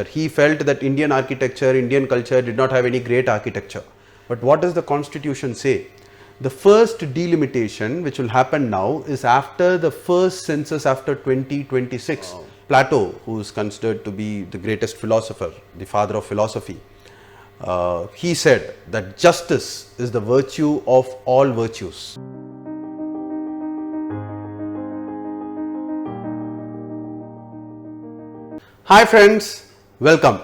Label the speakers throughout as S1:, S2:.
S1: He felt that Indian architecture, Indian culture did not have any great architecture. But what does the constitution say? The first delimitation which will happen now is after the first census after 2026. Wow. Plato, who is considered to be the greatest philosopher, the father of philosophy, he said that justice is the virtue of all virtues. Hi friends, welcome.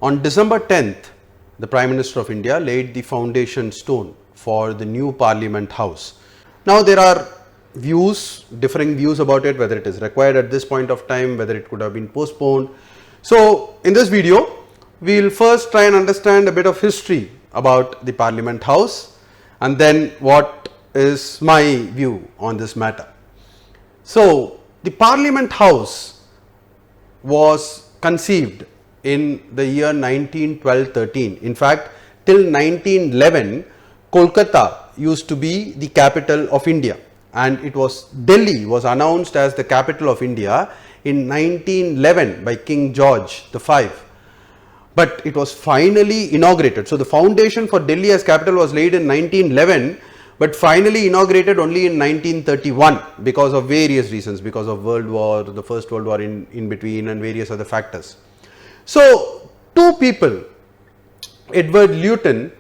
S1: On December 10th, the Prime Minister of India laid the foundation stone for the new Parliament House. Now there are differing views about it, whether it is required at this point of time, whether it could have been postponed. So in this video, we will first try and understand a bit of history about the Parliament House and then what is my view on this matter. So the Parliament House was conceived in the year 1912-13. In fact, till 1911, Kolkata used to be the capital of India, and Delhi was announced as the capital of India in 1911 by King George V. But it was finally inaugurated. So the foundation for Delhi as capital was laid in 1911, but finally inaugurated only in 1931 because of various reasons, because of World War, the First World War in between, and various other factors. So two people, Edward Lutyens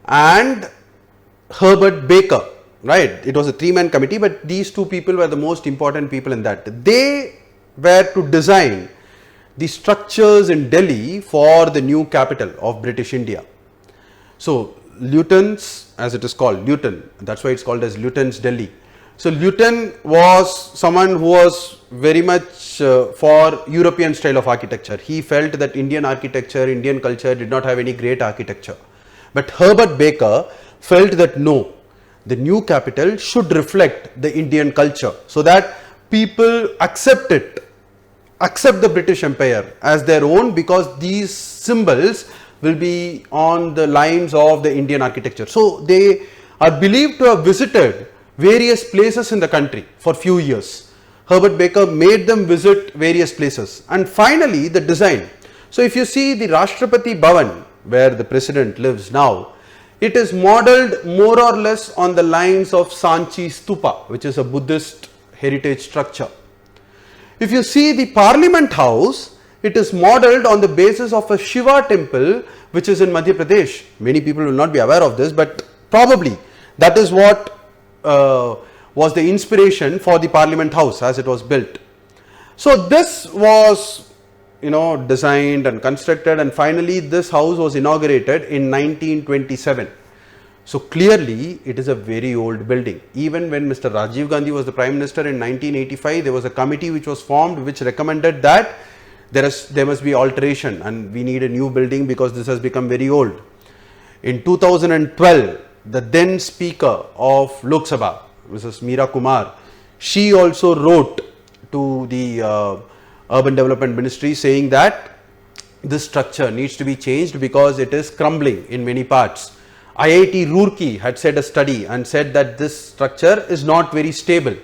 S1: and Herbert Baker, right? It was a three-man committee, but these two people were the most important people in that. They were to design the structures in Delhi for the new capital of British India. So Lutyens, as it is called, Lutyens, that's why it's called as Lutyens Delhi. So Lutyens was someone who was very much for European style of architecture. He felt that Indian architecture, Indian culture did not have any great architecture. But Herbert Baker felt that no, the new capital should reflect the Indian culture so that people accept the British Empire as their own, because these symbols will be on the lines of the Indian architecture. So they are believed to have visited various places in the country for few years. Herbert Baker made them visit various places, and finally the design. So if you see the Rashtrapati Bhavan, where the president lives now, it is modeled more or less on the lines of Sanchi Stupa, which is a Buddhist heritage structure. If you see the Parliament House, it is modeled on the basis of a Shiva temple which is in Madhya Pradesh. Many people will not be aware of this, but probably that is what was the inspiration for the Parliament House as it was built. So this was designed and constructed, and finally this house was inaugurated in 1927. So clearly it is a very old building. Even when Mr. Rajiv Gandhi was the Prime Minister in 1985, there was a committee which was formed which recommended that there must be alteration and we need a new building because this has become very old. In 2012, the then Speaker of Lok Sabha, Mrs. Meera Kumar, she also wrote to the Urban Development Ministry saying that this structure needs to be changed because it is crumbling in many parts. IIT Roorkee had said a study and said that this structure is not very stable.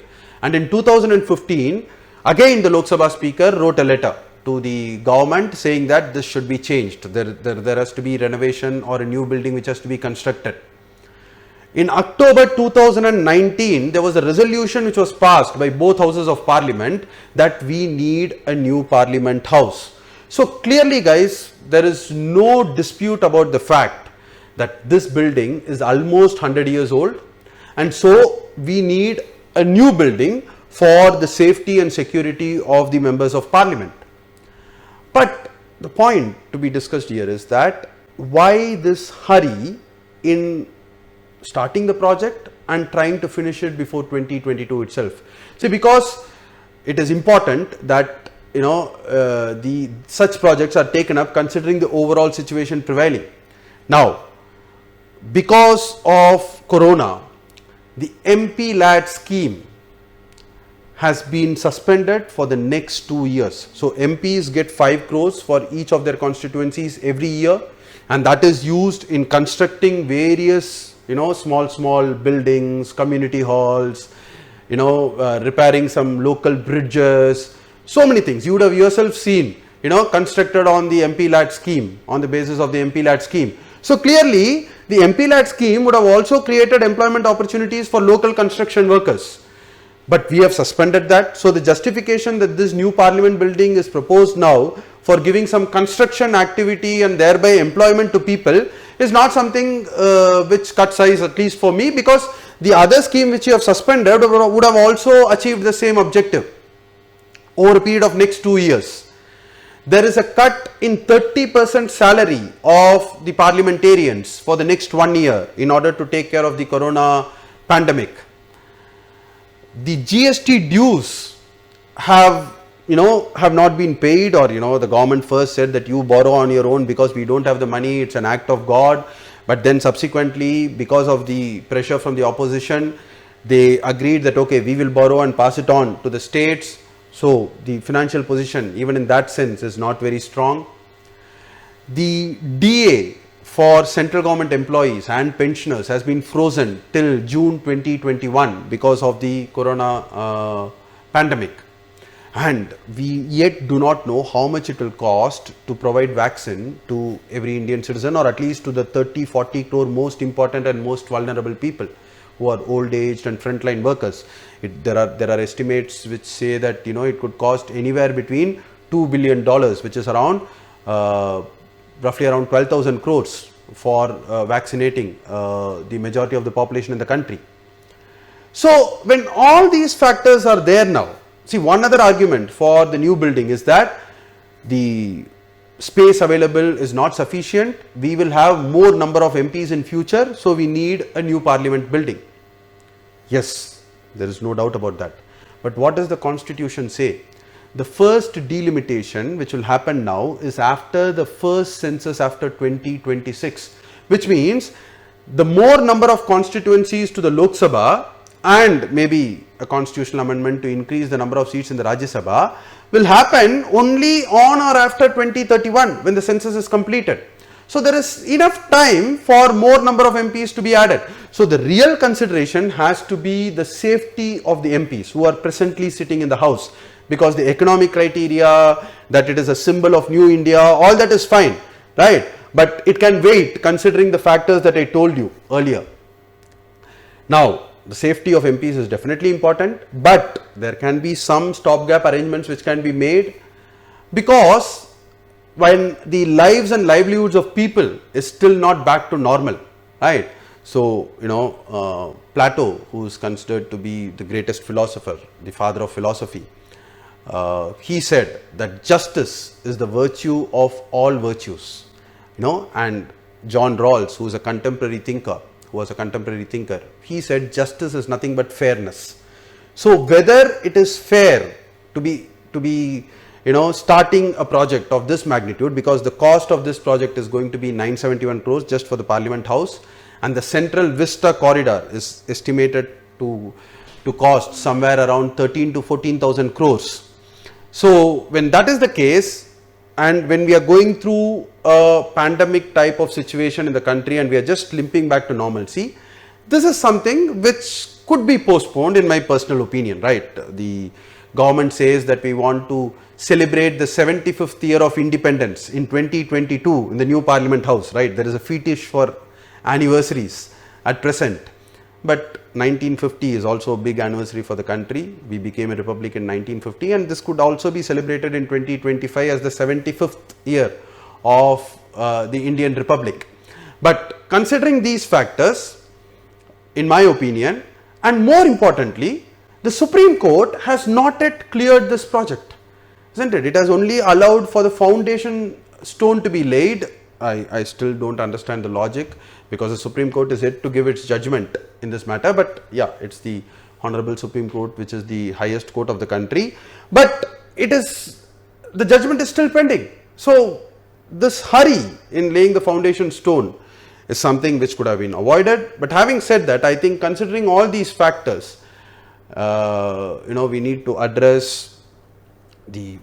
S1: And in 2015, again the Lok Sabha Speaker wrote a letter to the government saying that this should be changed. There has to be renovation or a new building which has to be constructed. In October 2019, there was a resolution which was passed by both houses of parliament that we need a new Parliament House. So clearly guys, there is no dispute about the fact that this building is almost 100 years old, and so we need a new building for the safety and security of the members of parliament. But the point to be discussed here is that why this hurry in starting the project and trying to finish it before 2022 itself? See, because it is important that such projects are taken up considering the overall situation prevailing. Now, because of Corona, the MP LAD scheme has been suspended for the next 2 years. So MPs get 5 crores for each of their constituencies every year, and that is used in constructing various small buildings, community halls, repairing some local bridges, so many things. You would have yourself seen constructed on the MP-LAT scheme, on the basis of the MP-LAT scheme. So clearly, the MP-LAT scheme would have also created employment opportunities for local construction workers. But we have suspended that. So the justification that this new parliament building is proposed now for giving some construction activity and thereby employment to people is not something which cuts eyes, at least for me, because the other scheme which you have suspended would have also achieved the same objective over a period of next 2 years. There is a cut in 30% salary of the parliamentarians for the next 1 year in order to take care of the corona pandemic. The GST dues have not been paid, or the government first said that you borrow on your own because we don't have the money, it's an act of God. But then subsequently, because of the pressure from the opposition, they agreed that okay, we will borrow and pass it on to the states. So the financial position, even in that sense, is not very strong. The DA for central government employees and pensioners has been frozen till June 2021 because of the corona pandemic. And we yet do not know how much it will cost to provide vaccine to every Indian citizen, or at least to the 30-40 crore most important and most vulnerable people who are old aged and frontline workers. There are estimates which say that it could cost anywhere between $2 billion, which is around roughly around 12,000 crores for vaccinating the majority of the population in the country. So when all these factors are there now, see, one other argument for the new building is that the space available is not sufficient. We will have more number of MPs in future, so we need a new parliament building. Yes, there is no doubt about that. But what does the constitution say? The first delimitation which will happen now is after the first census after 2026, which means the more number of constituencies to the Lok Sabha and maybe a constitutional amendment to increase the number of seats in the Rajya Sabha will happen only on or after 2031 when the census is completed. So there is enough time for more number of MPs to be added. So the real consideration has to be the safety of the MPs who are presently sitting in the house, because the economic criteria, that it is a symbol of new India, all that is fine, right? But it can wait considering the factors that I told you earlier. Now, the safety of MPs is definitely important, but there can be some stopgap arrangements which can be made, because when the lives and livelihoods of people is still not back to normal, right? So, Plato, who is considered to be the greatest philosopher, the father of philosophy, he said that justice is the virtue of all virtues, and John Rawls, who is a contemporary thinker, he said justice is nothing but fairness. So whether it is fair to be starting a project of this magnitude, because the cost of this project is going to be 971 crores just for the Parliament House, and the Central Vista corridor is estimated to cost somewhere around 13 to 14,000 crores. So when that is the case, and when we are going through a pandemic type of situation in the country and we are just limping back to normalcy, this is something which could be postponed, in my personal opinion, right? The government says that we want to celebrate the 75th year of independence in 2022 in the new Parliament House, right? There is a fetish for anniversaries at present, but 1950 is also a big anniversary for the country. We became a republic in 1950, and this could also be celebrated in 2025 as the 75th year of the Indian Republic. But considering these factors, in my opinion, and more importantly, the Supreme Court has not yet cleared this project, isn't it? It has only allowed for the foundation stone to be laid. I still don't understand the logic, because the Supreme Court is yet to give its judgment in this matter. But yeah, it's the Honorable Supreme Court, which is the highest court of the country. But the judgment is still pending. So this hurry in laying the foundation stone is something which could have been avoided. But having said that, I think considering all these factors, we need to address the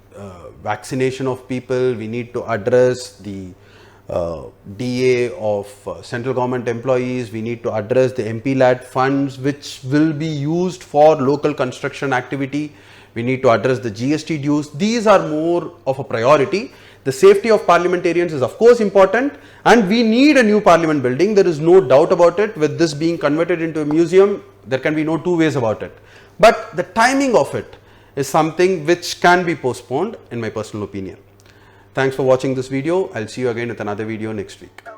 S1: vaccination of people, we need to address the DA of central government employees, we need to address the MP-LAT funds which will be used for local construction activity, We need to address the GST dues. These are more of a priority. The safety of parliamentarians is of course important, and we need a new parliament building. There is no doubt about it. With this being converted into a museum, there can be no two ways about it. But the timing of it is something which can be postponed, in my personal opinion. Thanks for watching this video. I'll see you again with another video next week.